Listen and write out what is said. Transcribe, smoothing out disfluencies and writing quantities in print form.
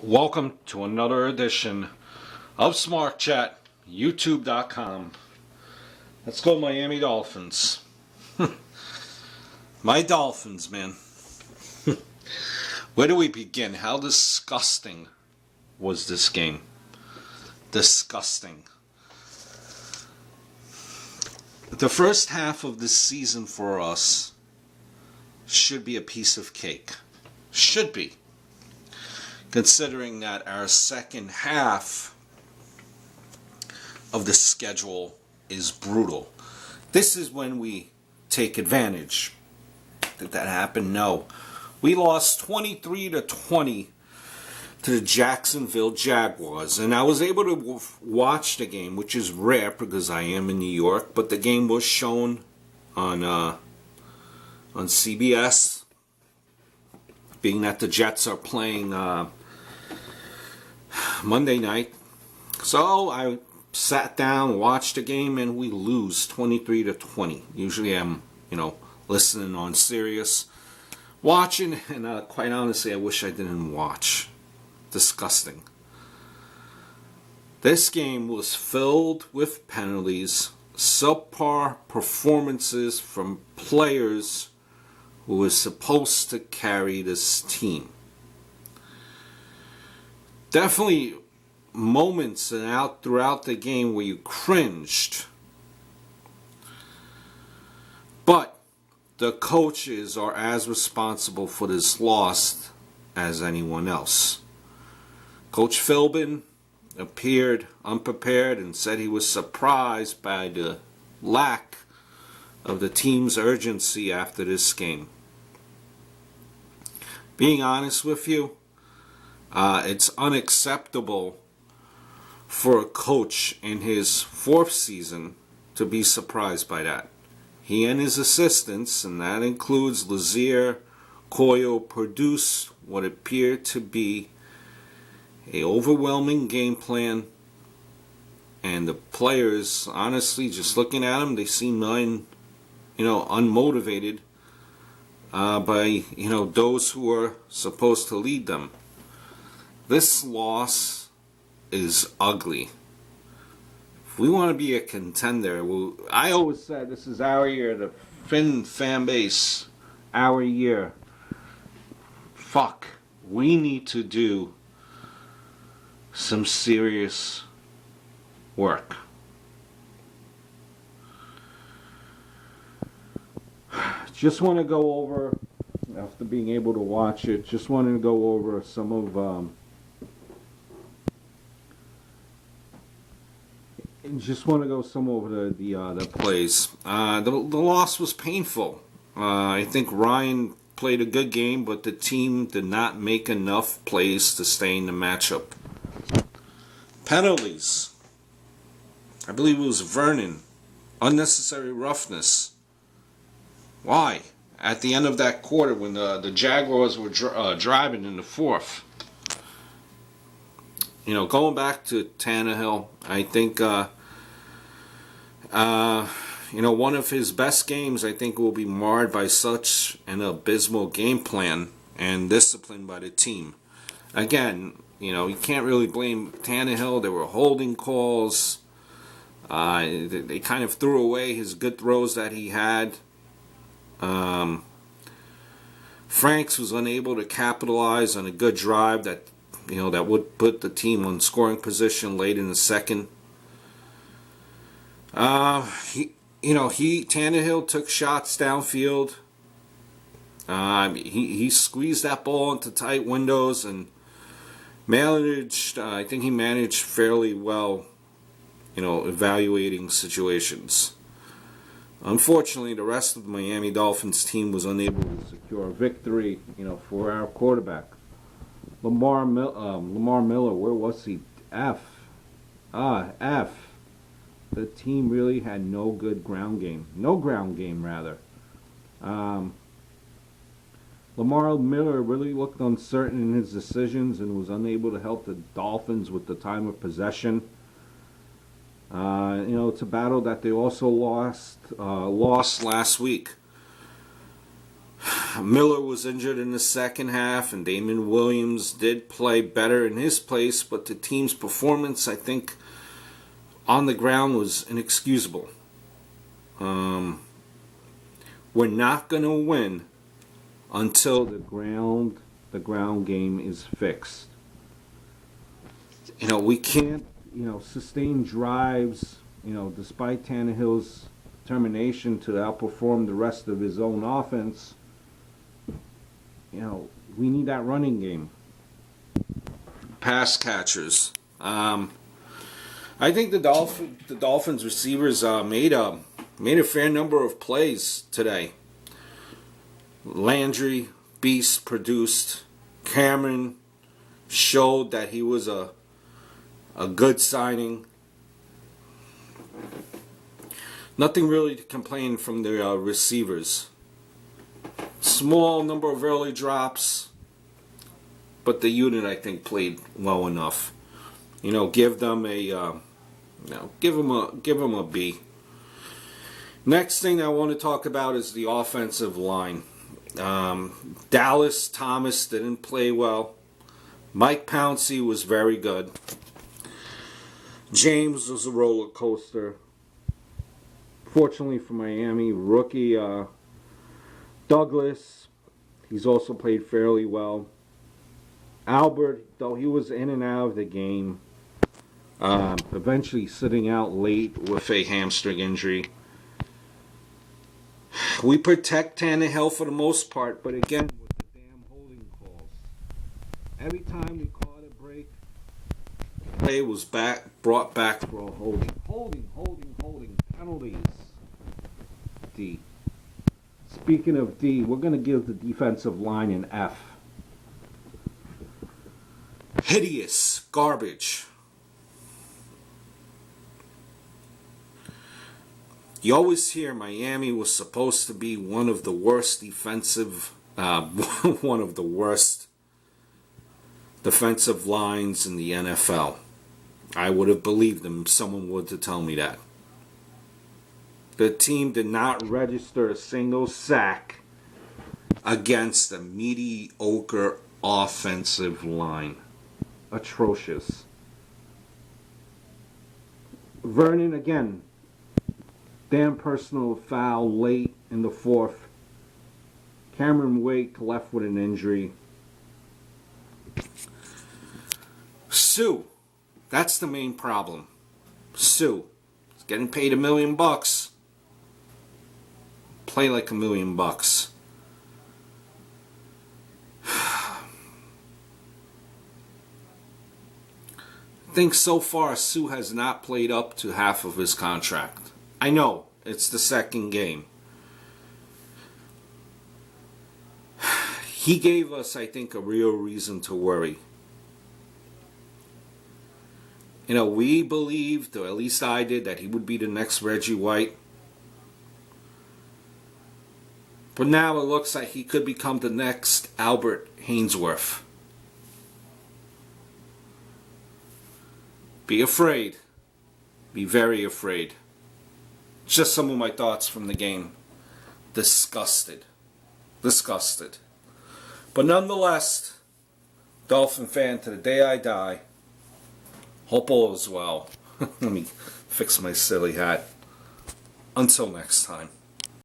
Welcome to another edition of Smart Chat, YouTube.com. Let's go Miami Dolphins. My Dolphins, man. Where do we begin? How disgusting was this game? Disgusting. The first half of this season for us should be a piece of cake. Should be. Considering that our second half of the schedule is brutal. This is when we take advantage. Did that happen? No. We lost 23-20 to the Jacksonville Jaguars, and I was able to watch the game, which is rare because I am in New York, but the game was shown on CBS, being that the Jets are playing Monday night. So I sat down, watched the game, and we lose 23-20. Usually I'm, listening on Sirius, watching, and quite honestly, I wish I didn't watch. Disgusting. This game was filled with penalties, subpar performances from players who were supposed to carry this team. Definitely moments throughout the game where you cringed. But the coaches are as responsible for this loss as anyone else. Coach Philbin appeared unprepared and said he was surprised by the lack of the team's urgency after this game. Being honest with you, it's unacceptable for a coach in his fourth season to be surprised by that. He and his assistants, and that includes Lazier, Coyle, produced what appeared to be an overwhelming game plan, and the players, honestly, just looking at them, they seem unmotivated by those who are supposed to lead them. This loss is ugly. If we want to be a contender, I always said this is our year, the Finn fan base, our year. Fuck. We need to do some serious work. Just want to go over, after being able to watch it, just wanted to go over some of the plays. The loss was painful. I think Ryan played a good game, but the team did not make enough plays to stay in the matchup. Penalties. I believe it was Vernon. Unnecessary roughness. Why? At the end of that quarter, when the Jaguars were driving in the fourth. Going back to Tannehill, I think one of his best games, I think, will be marred by such an abysmal game plan and discipline by the team. Again, you can't really blame Tannehill. There were holding calls. They kind of threw away his good throws that he had. Franks was unable to capitalize on a good drive that would put the team on scoring position late in the second. Tannehill took shots downfield. He squeezed that ball into tight windows and managed. I think he managed fairly well, evaluating situations. Unfortunately, the rest of the Miami Dolphins team was unable to secure a victory, for our quarterback. Lamar Miller, where was he? F. The team really had no good ground game. No ground game, rather. Lamar Miller really looked uncertain in his decisions and was unable to help the Dolphins with the time of possession. It's a battle that they also lost last week. Miller was injured in the second half, and Damon Williams did play better in his place, but the team's performance, I think, on the ground was inexcusable. We're not going to win until the ground game is fixed. We can't, sustain drives, despite Tannehill's determination to outperform the rest of his own offense. We need that running game. Pass catchers. I think the Dolphins receivers made a fair number of plays today. Landry, beast, produced. Cameron showed that he was a good signing. Nothing really to complain from the receivers. Small number of early drops, but the unit, I think, played well enough. Give them a B. Next thing I want to talk about is the offensive line. Dallas Thomas didn't play well. Mike Pouncey was very good. James was a roller coaster. Fortunately for Miami, rookie Douglas, he's also played fairly well. Albert, though he was in and out of the game, eventually sitting out late with a hamstring injury. We protect Tannehill for the most part, but again, with the damn holding calls. Every time we caught a break, play was brought back for a holding. Holding. Penalties. D. Speaking of D, we're going to give the defensive line an F. Hideous. Garbage. You always hear Miami was supposed to be one of the worst defensive lines in the NFL. I would have believed them if someone were to tell me that. The team did not register a single sack against a mediocre offensive line. Atrocious. Vernon, again, damn personal foul late in the fourth. Cameron Wake left with an injury. Sue, that's the main problem. Sue is getting paid $1 million. Play like $1 million. I think so far Sue has not played up to half of his contract. I know, it's the second game. He gave us, I think, a real reason to worry. We believed, or at least I did, that he would be the next Reggie White. But now it looks like he could become the next Albert Hainsworth. Be afraid. Be very afraid. Just some of my thoughts from the game. Disgusted. But nonetheless, Dolphin fan to the day I die. Hope all is well. Let me fix my silly hat. Until next time.